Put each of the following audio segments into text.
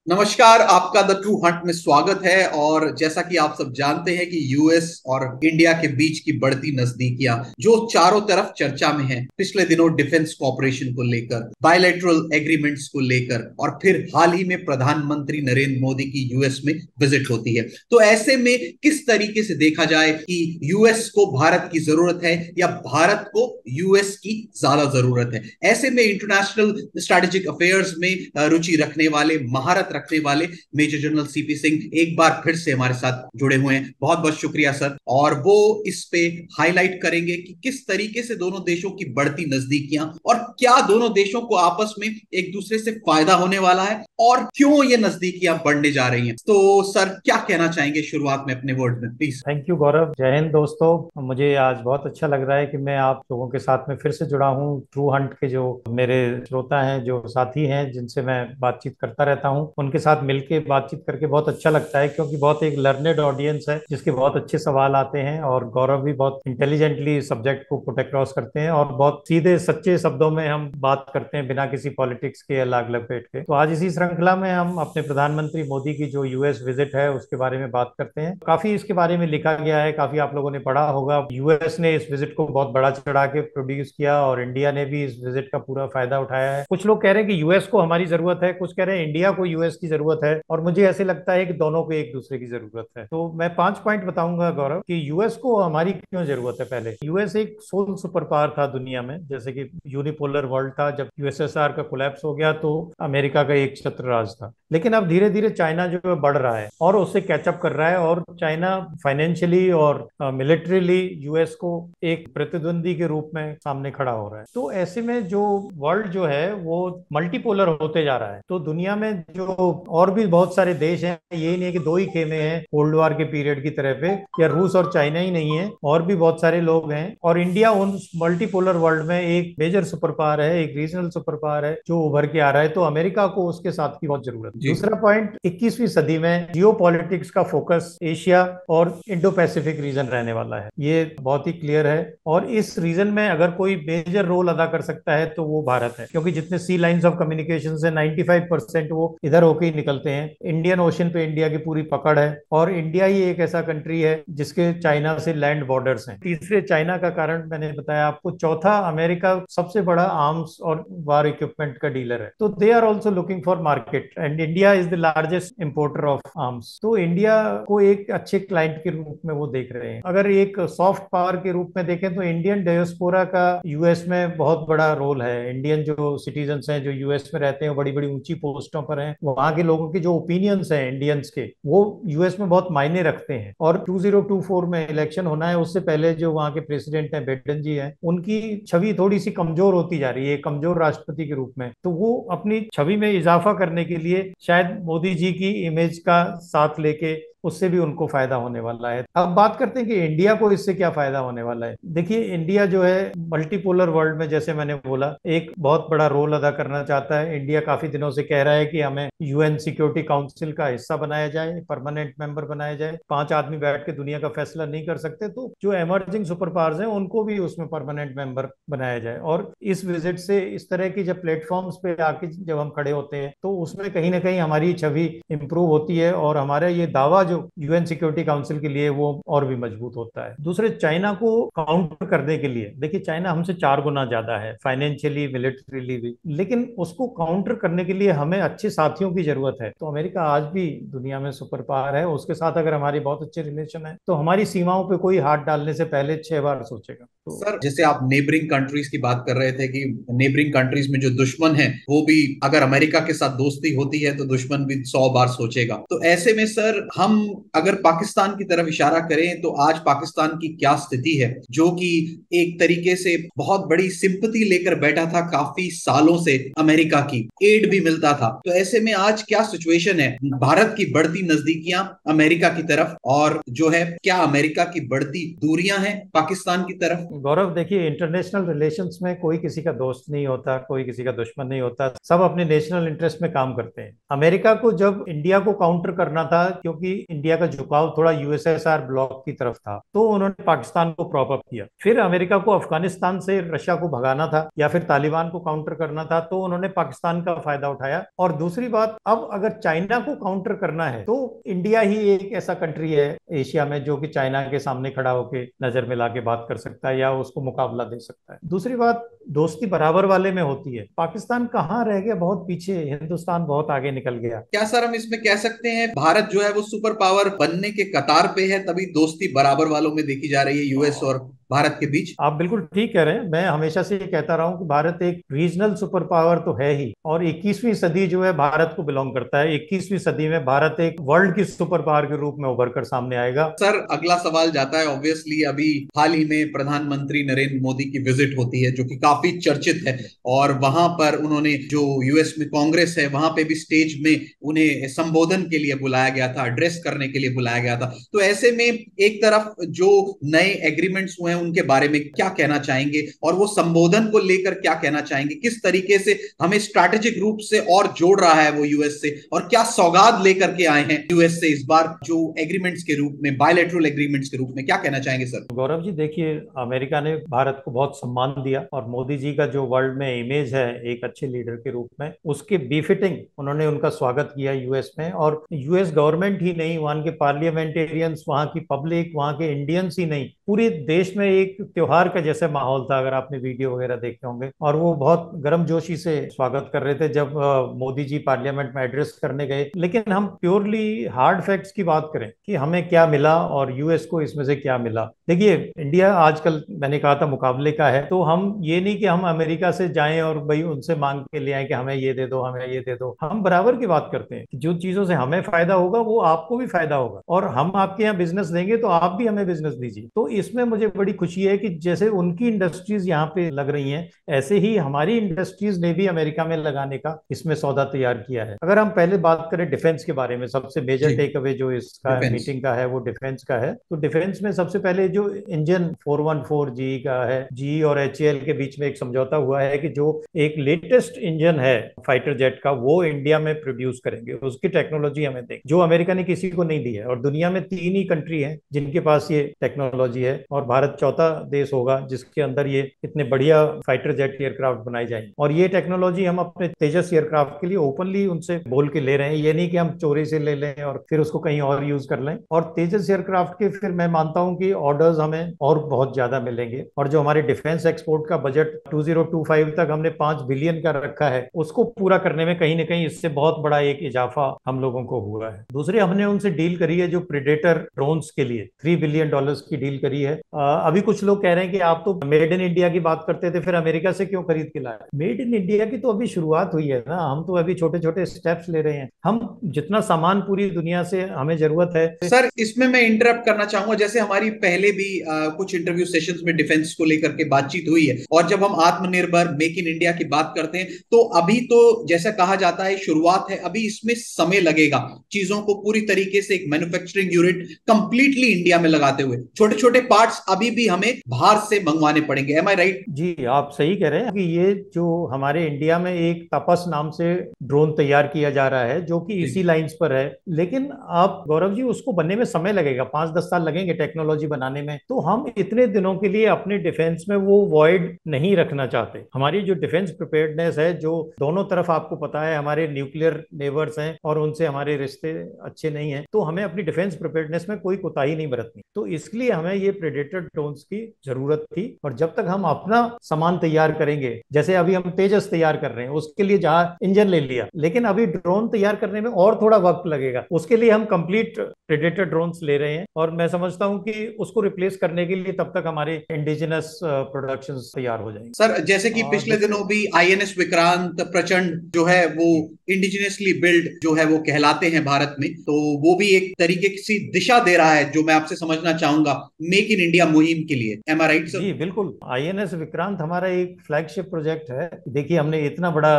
नमस्कार। आपका the true Hunt में स्वागत है। और जैसा कि आप सब जानते हैं कि यूएस और इंडिया के बीच की बढ़ती नजदीकियां जो चारों तरफ चर्चा में है, पिछले दिनों डिफेंस कॉपरेशन को लेकर, बायलैटरल एग्रीमेंट्स को लेकर, और फिर हाल ही में प्रधानमंत्री नरेंद्र मोदी की यूएस में विजिट होती है। तो ऐसे में किस तरीके से देखा जाए कि यूएस को भारत की जरूरत है या भारत को यूएस की ज्यादा जरूरत है। ऐसे में इंटरनेशनल स्ट्रैटेजिक अफेयर्स में रुचि रखने वाले, महारत रखने वाले मेजर जनरल सीपी सिंह एक बार फिर से हमारे साथ जुड़े हुए हैं। बहुत बहुत शुक्रिया सर। और वो इस पे हाईलाइट करेंगे कि किस तरीके से दोनों देशों की बढ़ती नजदीकियां और क्या दोनों देशों को आपस में एक दूसरे से फायदा होने वाला है और क्यों ये नजदीकियां बढ़ने जा रही हैं। तो सर क्या कहना चाहेंगे शुरुआत में अपने वर्ड में प्लीज। थैंक यू गौरव। जय हिंद दोस्तों। मुझे आज बहुत अच्छा लग रहा है कि मैं आप लोगों के साथ में फिर से जुड़ा हूँ। ट्रू हंट के जो मेरे श्रोता हैं, जो साथी हैं, जिनसे मैं बातचीत करता रहता हूँ, उनके साथ मिलके बातचीत करके बहुत अच्छा लगता है, क्योंकि बहुत एक लर्नेड ऑडियंस है जिसके बहुत अच्छे सवाल आते हैं और गौरव भी बहुत इंटेलिजेंटली सब्जेक्ट को पुट अक्रॉस करते हैं और बहुत सीधे सच्चे शब्दों में हम बात करते हैं, बिना किसी पॉलिटिक्स के या लाग लपेट के। तो आज इसी श्रृंखला में हम अपने प्रधानमंत्री मोदी की जो यूएस विजिट है उसके बारे में बात करते हैं। काफी इसके बारे में लिखा गया है, काफी आप लोगों ने पढ़ा होगा। यूएस ने इस विजिट को बहुत बड़ा चढ़ा के प्रोड्यूस किया और इंडिया ने भी इस विजिट का पूरा फायदा उठाया है। कुछ लोग कह रहे हैं कि यूएस को हमारी जरूरत है, कुछ कह रहे हैं इंडिया को यूएस की जरूरत है, और मुझे ऐसे लगता है कि दोनों को एक दूसरे की जरूरत है। तो मैं 5 पॉइंट बताऊंगा गौरव कि यूएस को हमारी क्यों जरूरत है। पहले, यूएस एक सोल सुपर पावर था दुनिया में। जैसे कि यूनिपोलर वर्ल्ड था, जब यूएसएसआर का कोलैप्स हो गया तो अमेरिका का एक छत्र राज था। लेकिन अब धीरे धीरे चाइना जो है बढ़ रहा है और उससे कैचअप कर रहा है, और चाइना फाइनेंशियली और मिलिट्रीली यूएस को एक प्रतिद्वंदी के रूप में सामने खड़ा हो रहा है। तो ऐसे में जो वर्ल्ड जो है वो मल्टीपोलर होते जा रहा है। तो दुनिया में जो और भी बहुत सारे देश हैं, यही नहीं है कि दो ही खेमे हैं कोल्ड वार के पीरियड की तरह पे, या रूस और चाइना ही नहीं है, और भी बहुत सारे लोग हैं। और इंडिया उन मल्टीपोलर वर्ल्ड में एक मेजर सुपर पावर है, एक रीजनल सुपर पावर है जो उभर के आ रहा है। तो अमेरिका को उसके साथ की बहुत जरूरत है। जी दूसरा पॉइंट, 21वीं सदी में जियो पॉलिटिक्स का फोकस एशिया और इंडो पैसिफिक रीजन रहने वाला है, ये बहुत ही क्लियर है। और इस रीजन में अगर कोई मेजर रोल अदा कर सकता है तो वो भारत है, क्योंकि जितने सी लाइंस ऑफ कम्युनिकेशन है 95% वो इधर होके ही निकलते हैं। इंडियन ओशन पे इंडिया की पूरी पकड़ है, और इंडिया ही एक ऐसा कंट्री है जिसके चाइना से लैंड बॉर्डर्स हैं। तीसरे चाइना का कारण मैंने बताया आपको। चौथा, अमेरिका सबसे बड़ा आर्म्स और वार इक्विपमेंट का डीलर है, तो they are also looking for market, and India is the largest importer of arms. तो इंडिया को एक अच्छे क्लाइंट के रूप में वो देख रहे हैं। अगर एक सॉफ्ट पावर के रूप में देखें तो इंडियन डायस्पोरा का यूएस में बहुत बड़ा रोल है। इंडियन जो सिटीजन्स हैं जो यूएस में रहते हैं, बड़ी बड़ी ऊंची पोस्टों पर हैं, वहां के लोगों के जो ओपिनियंस हैं इंडियंस के, वो यूएस में बहुत मायने रखते हैं। और 2024 में इलेक्शन होना है, उससे पहले जो वहाँ के प्रेसिडेंट हैं, बाइडेन जी हैं, उनकी छवि थोड़ी सी कमजोर होती जा रही है, कमजोर राष्ट्रपति के रूप में। तो वो अपनी छवि में इजाफा करने के लिए शायद मोदी जी की इमेज का साथ लेके, उससे भी उनको फायदा होने वाला है। अब बात करते हैं कि इंडिया को इससे क्या फायदा होने वाला है। देखिए, इंडिया जो है मल्टीपोलर वर्ल्ड में, जैसे मैंने बोला, एक बहुत बड़ा रोल अदा करना चाहता है। इंडिया काफी दिनों से कह रहा है कि हमें यूएन सिक्योरिटी काउंसिल का हिस्सा बनाया जाए, परमानेंट मेंबर बनाया जाए। 5 आदमी बैठ के दुनिया का फैसला नहीं कर सकते, तो जो एमर्जिंग सुपर पावर्स हैं उनको भी उसमें परमानेंट मेंबर बनाया जाए। और इस विजिट से इस तरह की जब प्लेटफॉर्म्स पे आके जब हम खड़े होते हैं तो उसमें कहीं ना कहीं हमारी छवि इंप्रूव होती है, और हमारा ये दावा जो यूएन सिक्योरिटी काउंसिल के लिए वो और भी मजबूत होता है। दूसरे, चाइना को काउंटर करने के लिए, देखिए चाइना हमसे 4 गुना ज्यादा है फाइनेंशियली, मिलिट्रीली भी, लेकिन उसको काउंटर करने के लिए हमें अच्छे साथियों की जरूरत है। तो अमेरिका आज भी दुनिया में सुपर पावर है, उसके साथ अगर हमारी बहुत अच्छे रिलेशन है तो हमारी सीमाओं पे कोई हाथ डालने से पहले 6 बार सोचेगा। तो सर, जैसे आप नेबरिंग कंट्रीज की बात कर रहे थे कि नेबरिंग कंट्रीज में जो दुश्मन है वो भी अगर अमेरिका के साथ दोस्ती होती है तो दुश्मन भी 100 बार सोचेगा। तो ऐसे में सर, हम अगर पाकिस्तान की तरफ इशारा करें तो आज पाकिस्तान की क्या स्थिति है, जो कि एक तरीके से बहुत बड़ी सिंपैथी लेकर बैठा था काफी सालों से, अमेरिका की एड भी मिलता था। तो ऐसे में आज क्या सिचुएशन है, भारत की बढ़ती नजदीकियां अमेरिका की तरफ, और जो है क्या अमेरिका की बढ़ती दूरियां हैं पाकिस्तान की तरफ। गौरव, देखिए, इंटरनेशनल रिलेशंस में कोई किसी का दोस्त नहीं होता, कोई किसी का दुश्मन नहीं होता, सब अपने नेशनल इंटरेस्ट में काम करते हैं। अमेरिका को जब इंडिया को काउंटर करना था, क्योंकि इंडिया का झुकाव थोड़ा यूएसएसआर ब्लॉक की तरफ था, तो उन्होंने पाकिस्तान को प्रॉप अप किया। फिर अमेरिका को अफगानिस्तान से रशिया को भगाना था या फिर तालिबान को काउंटर करना था, तो उन्होंने पाकिस्तान का फायदा उठाया। और दूसरी बात, अब अगर चाइना को काउंटर करना है तो इंडिया ही एक ऐसा कंट्री है एशिया में जो कि चाइना के सामने खड़ा होकर नजर मिला के बात कर सकता है या उसको मुकाबला दे सकता है। दूसरी बात, दोस्ती बराबर वाले में होती है। पाकिस्तान कहाँ रह गया, बहुत पीछे, हिंदुस्तान बहुत आगे निकल गया। क्या सर हम इसमें कह सकते हैं भारत जो है वो सुपर पावर बनने के कतार पे है, तभी दोस्ती बराबर वालों में देखी जा रही है यूएस और भारत के बीच? आप बिल्कुल ठीक कह रहे हैं। मैं हमेशा से ये कहता रहा हूं कि भारत एक रीजनल सुपर पावर तो है ही, और 21वीं सदी जो है भारत को बिलोंग करता है। 21वीं सदी में भारत एक वर्ल्ड की सुपर पावर के रूप में उभर कर सामने आएगा। सर अगला सवाल जाता है, ऑब्वियसली अभी हाल ही में प्रधानमंत्री नरेंद्र मोदी की विजिट होती है जो कि काफी चर्चित है, और वहां पर उन्होंने जो यूएस में कांग्रेस है वहां पे भी स्टेज में उन्हें संबोधन के लिए बुलाया गया था, एड्रेस करने के लिए बुलाया गया था। तो ऐसे में एक तरफ जो नए एग्रीमेंट्स हुए हैं उनके बारे में क्या कहना चाहेंगे, और वो संबोधन को लेकर क्या कहना चाहेंगे, किस तरीके से हमें स्ट्रैटेजिक रूप से और जोड़ रहा है वो यूएस से, और क्या सौगात लेकर के आए हैं यूएस से इस बार जो एग्रीमेंट्स के रूप में, बायलैटरल एग्रीमेंट्स के रूप में, क्या कहना चाहेंगे सर? गौरव जी, देखिए, अमेरिका ने भारत को बहुत सम्मान दिया, और मोदी जी का जो वर्ल्ड में इमेज है एक अच्छे लीडर के रूप में, उसके बिफिटिंग उन्होंने उनका स्वागत किया यूएस में। और यूएस गवर्नमेंट ही नहीं, वहां के पार्लियामेंटेरियंस, वहां की पब्लिक, वहां के इंडियंस ही नहीं, पूरे देश में एक त्योहार का जैसे माहौल था, अगर आपने वीडियो वगैरह देखे होंगे। और वो बहुत गर्मजोशी से स्वागत कर रहे थे जब मोदी जी पार्लियामेंट में एड्रेस करने गए। लेकिन हम प्योरली हार्ड फैक्ट्स की बात करें कि हमें क्या मिला और यूएस को इसमें से क्या मिला, देखिए, इंडिया आजकल मैंने कहा था मुकाबले का है, तो हम ये नहीं कि हम अमेरिका से जाएं और भाई उनसे मांग के ले आए कि हमें ये दे दो, हमें ये दे दो। हम बराबर की बात करते हैं कि जो चीजों से हमें फायदा होगा वो आपको भी फायदा होगा, और हम आपके यहाँ बिजनेस देंगे तो आप भी हमें बिजनेस दीजिए। तो इसमें मुझे बड़ी खुशी है कि जैसे उनकी इंडस्ट्रीज यहाँ पे लग रही हैं, ऐसे ही हमारी इंडस्ट्रीज ने भी अमेरिका में लगाने का इसमें सौदा तैयार किया है। अगर हम पहले बात करें डिफेंस के बारे में, सबसे मेजर टेक अवे जो इसका मीटिंग का है वो डिफेंस का है। तो डिफेंस में सबसे पहले जो इंजन 414 जी का है, जी और एचएएल के बीच में एक समझौता हुआ है कि जो एक लेटेस्ट इंजन है फाइटर जेट का वो इंडिया में प्रोड्यूस करेंगे, उसकी टेक्नोलॉजी हमें देंगे, जो अमेरिका ने किसी को नहीं दी है। और दुनिया में 3 ही कंट्री हैं जिनके पास ये टेक्नोलॉजी है, और भारत चौथा देश होगा जिसके अंदर ये इतने बढ़िया फाइटर जेट एयरक्राफ्ट बनाए जाएंगे। और ये टेक्नोलॉजी हम अपने तेजस एयरक्राफ्ट के लिए ओपनली उनसे बोल के ले रहे हैं, ये नहीं कि हम चोरी से ले लें और फिर उसको कहीं और यूज कर लें। और तेजस एयरक्राफ्ट के फिर मैं मानता हूं कि ऑर्डर्स हमें और बहुत ज्यादा मिलेंगे। और जो हमारे डिफेंस एक्सपोर्ट का बजट 2025 तक हमने 5 बिलियन का रखा है, उसको पूरा करने में कहीं ना कहीं इससे बहुत बड़ा एक इजाफा हम लोगों को हुआ है। दूसरे, हमने उनसे डील करी है जो प्रेडेटर ड्रोन्स के लिए $3 बिलियन की डील करी है। अभी कुछ लोग कह रहे हैं कि आप तो मेड इन इंडिया की बात करते थे, फिर अमेरिका से क्यों खरीद के लाए? मेड इन इंडिया की तो अभी शुरुआत हुई है ना, हम तो अभी छोटे छोटे स्टेप्स ले रहे हैं। हम जितना सामान पूरी दुनिया से हमें जरूरत है। सर इसमें मैं इंटरप्ट करना चाहूंगा, जैसे हमारी पहले भी कुछ इंटरव्यू सेशंस में डिफेंस को लेकर के बातचीत हुई है, और जब हम आत्मनिर्भर मेक इन इंडिया की बात करते हैं तो अभी तो जैसा कहा जाता है शुरुआत है, अभी इसमें समय लगेगा चीजों को पूरी तरीके से एक मैन्युफैक्चरिंग यूनिट कंप्लीटली इंडिया में लगाते हुए। छोटे छोटे पार्ट्स अभी भी हमें बाहर से मंगवाने पड़ेंगे। एम आई राइट? जी, आप सही कह रहे हैं कि ये जो हमारे इंडिया में एक तपस नाम से ड्रोन तैयार किया जा रहा है जो कि इसी लाइंस पर है, लेकिन आप गौरव जी उसको बनने में समय लगेगा, 5-10 साल लगेंगे टेक्नोलॉजी बनाने में। तो हम इतने दिनों के लिए अपने डिफेंस में वो वॉइड नहीं रखना चाहते। हमारी जो डिफेंस प्रिपेयर्डनेस है, जो दोनों तरफ आपको पता है हमारे न्यूक्लियर नेबर्स हैं और उनसे हमारे रिश्ते अच्छे नहीं हैं, तो हमें अपनी डिफेंस प्रिपेयर्डनेस में कोई कोताही नहीं बरतनी। तो इसलिए हमें ये प्रेडेटर ड्रोन्स की जरूरत थी। और जब तक हम अपना सामान तैयार करेंगे, जैसे अभी हम तेजस तैयार कर रहे हैं, उसके लिए जहां इंजन ले लिया, लेकिन अभी ड्रोन तैयार करने में और थोड़ा वक्त लगेगा, उसके लिए हम कंप्लीट प्रेडेटर ड्रोन्स ले रहे हैं। और मैं समझता हूं कि उसको रिप्लेस करने के लिए तब तक हमारे इंडिजिनस प्रोडक्शन तैयार हो जाएंगे। सर जैसे कि पिछले दिनों भी आईएनएस विक्रांत प्रचंड जो है वो इंडिजिनियसली बिल्ड जो है वो कहलाते हैं भारत में, तो वो भी एक तरीके की दिशा दे रहा है, जो मैं आपसे समझना चाहूंगा मेक इन इंडिया मुहिम ट्रेनिंग के लिए, एम आई राइट सर? जी बिल्कुल, आईएनएस विक्रांत हमारा एक फ्लैगशिप प्रोजेक्ट है। देखिए, हमने इतना बड़ा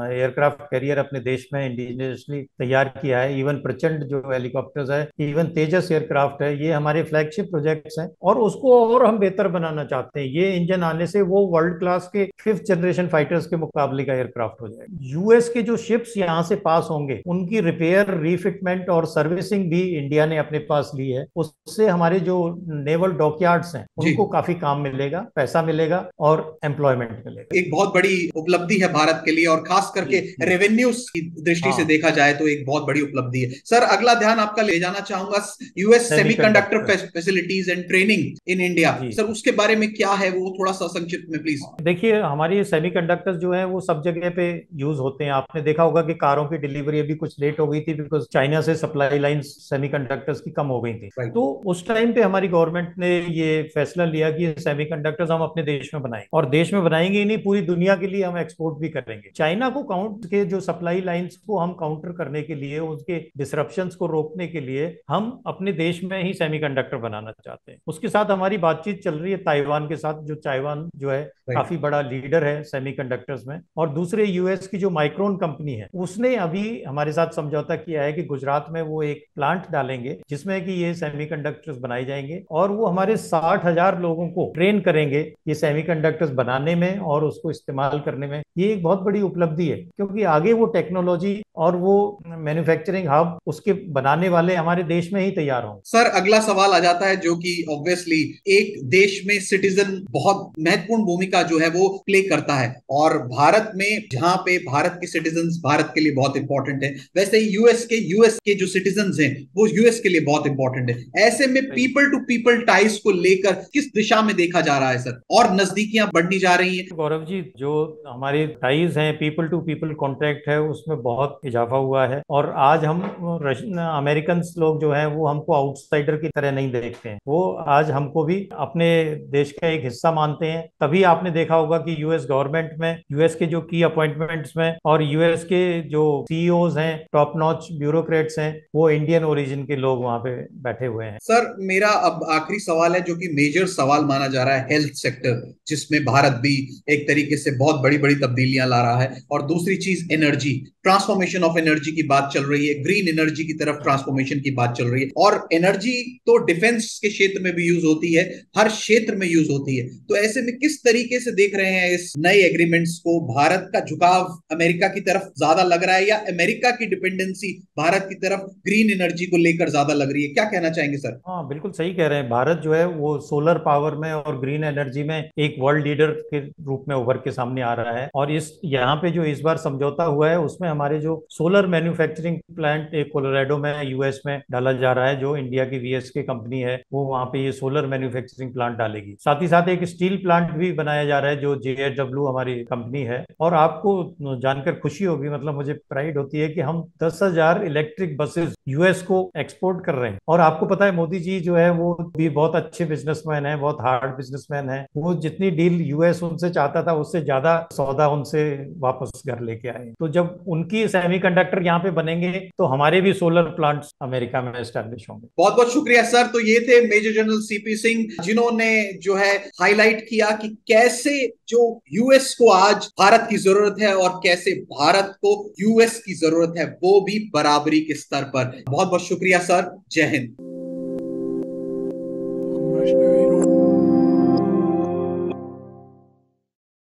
एयरक्राफ्ट कैरियर अपने देश में इंडिजिनियसली तैयार किया है। इवन प्रचंड जो हेलीकॉप्टर्स है, इवन तेजस एयरक्राफ्ट है, ये हमारे फ्लैगशिप प्रोजेक्ट्स हैं और उसको और हम बेहतर बनाना चाहते हैं। ये इंजन आने से वो वर्ल्ड क्लास के 5th जनरेशन फाइटर्स के मुकाबले का एयरक्राफ्ट हो जाएगा। यूएस के जो शिप्स यहाँ से पास होंगे, उनकी रिपेयर, रिफिटमेंट और सर्विसिंग भी इंडिया ने अपने पास ली है। उससे हमारे जो नेवल डॉकयार्ड्स हैं जी, उनको काफी काम मिलेगा, पैसा मिलेगा और एम्प्लॉयमेंट मिलेगा। एक बहुत बड़ी उपलब्धि है भारत के लिए, और खास करके जी जी। रेवेन्यू की दृष्टि से हाँ, देखा जाए तो एक बहुत बड़ी उपलब्धि है। सर, अगला ध्यान आपका ले जाना चाहूंगा US semiconductor semiconductor. Facilities and training in India. जी सर, जी। उसके बारे में क्या है वो थोड़ा सा संक्षिप्त में प्लीज। देखिए, हमारी सेमीकंडक्टर्स जो है वो सब जगह पे यूज होते हैं। आपने देखा होगा कि कारों की डिलीवरी अभी कुछ लेट हो गई थी बिकॉज चाइना से सप्लाई लाइंस सेमीकंडक्टर्स की कम हो गई थी। राइट। तो उस टाइम पे हमारी गवर्नमेंट ने ये फैसला लिया कि सेमीकंडक्टर्स हम अपने देश में बनाएंगे, और देश में बनाएंगे ही नहीं, पूरी दुनिया के लिए हम एक्सपोर्ट भी करेंगे। चाइना को काउंट के जो सप्लाई लाइंस को हम काउंटर करने के लिए, उसके डिसरप्शंस को रोकने के लिए हम अपने देश में ही सेमीकंडक्टर बनाना चाहते हैं। उसके साथ हमारी बातचीत चल रही है ताइवान के साथ, जो ताइवान जो है राइट। काफी बड़ा लीडर है सेमीकंडक्टर्स में। और दूसरे यूएस की जो माइक्रोन कंपनी है, उसने अभी हमारे साथ समझौता किया है कि गुजरात में वो एक प्लांट डालेंगे जिसमें कि ये सेमीकंडक्टर्स बनाए जाएंगे, और वो हमारे 60,000 लोगों को ट्रेन करेंगे ये सेमीकंडक्टर्स बनाने में और उसको इस्तेमाल करने में। ये एक बहुत बड़ी उपलब्धि है, क्योंकि आगे वो टेक्नोलॉजी और वो मैन्युफैक्चरिंग हब उसके बनाने वाले हमारे देश में ही तैयार होंगे। सर, अगला सवाल आ जाता है जो कि ऑब्वियसली एक देश में सिटीजन बहुत महत्वपूर्ण भूमिका जो है वो प्ले करता है, और भारत में जहां पे भारत के सिटीजन भारत के लिए बहुत इंपॉर्टेंट है, वैसे ही यूएस के जो सिटीजन हैं वो यूएस के लिए बहुत इंपॉर्टेंट है। ऐसे में सही। पीपल टू पीपल टाइज को लेकर किस दिशा में देखा जा रहा है सर, और नजदीकियां बढ़नी जा रही हैं? गौरव जी, जो हमारे टाइज हैं, पीपल टू पीपल कॉन्ट्रैक्ट है, उसमें बहुत इजाफा हुआ है। और आज हम अमेरिकन लोग जो हैं वो हमको आउटसाइडर की तरह नहीं देखते हैं, वो आज हमको भी अपने देश का एक हिस्सा मानते हैं। तभी आपने देखा होगा कि यूएस गवर्नमेंट में, यूएस के जो की अपॉइंटमेंट्स में और यूएस के जो सीईओज हैं, टॉप नॉच ब्यूरोक्रेट्स हैं, वो इंडियन ओरिजिन के लोग वहां पे बैठे हुए हैं। सर, मेरा अब आखिरी सवाल है जो कि मेजर सवाल माना जा रहा है, हेल्थ सेक्टर, जिसमें भारत भी एक तरीके से बहुत बड़ी बड़ी तब्दीलियां ला रहा है। और दूसरी चीज एनर्जी, ट्रांसफॉर्मेशन ऑफ एनर्जी की बात चल रही है, ग्रीन एनर्जी की तरफ ट्रांसफॉर्मेशन की बात चल रही है। और एनर्जी तो डिफेंस के क्षेत्र में भी यूज होती है, हर क्षेत्र में यूज होती है। तो ऐसे में किस तरीके से देख रहे हैं इस नए एग्रीमेंट्स को? भारत का झुकाव अमेरिका की तरफ ज्यादा लग रहा है, या अमेरिका की डिपेंडेंसी भारत की तरफ ग्रीन एनर्जी को लेकर ज्यादा लग रही है? क्या कहना चाहेंगे सर? हाँ, बिल्कुल सही कह रहे हैं। भारत जो है वो सोलर पावर में और ग्रीन एनर्जी में एक वर्ल्ड लीडर के रूप में उभर के सामने आ रहा है। और इस यहाँ पे जो इस बार समझौता हुआ है उसमें हमारे जो सोलर मैन्युफैक्चरिंग प्लांट एक कोलोराडो में यूएस में डाला जा रहा है, जो इंडिया की वीएसके कंपनी है वो वहाँ पे ये सोलर मैन्युफैक्चरिंग प्लांट डालेगी। साथ ही साथ एक स्टील प्लांट भी बनाया जा रहा है जो जेएसडब्ल्यू हमारी कंपनी है। और आपको जानकर खुशी होगी, मतलब मुझे प्राइड होती है कि हम 10,000 इलेक्ट्रिक बसेस यूएस को एक्सपोर्ट कर रहे हैं। और आपको पता है, मोदी जी जो है वो भी बहुत अच्छे बिजनेसमैन है, बहुत हार्ड बिजनेसमैन है। वो जितनी डील यूएस उनसे चाहता था उससे ज्यादा सौदा उनसे वापस घर लेके आए। तो जब उनकी सेमीकंडक्टर यहाँ पे बनेंगे तो हमारे भी सोलर प्लांट्स अमेरिका में एस्टेब्लिश होंगे। बहुत बहुत शुक्रिया सर। तो ये थे मेजर जनरल सीपी सिंह, जिन्होंने जो है हाईलाइट किया कि कैसे जो यूएस को आज भारत की जरूरत है और कैसे भारत को यूएस की जरूरत है, वो भी बराबरी के स्तर पर। बहुत बहुत शुक्रिया सर। जय हिंद।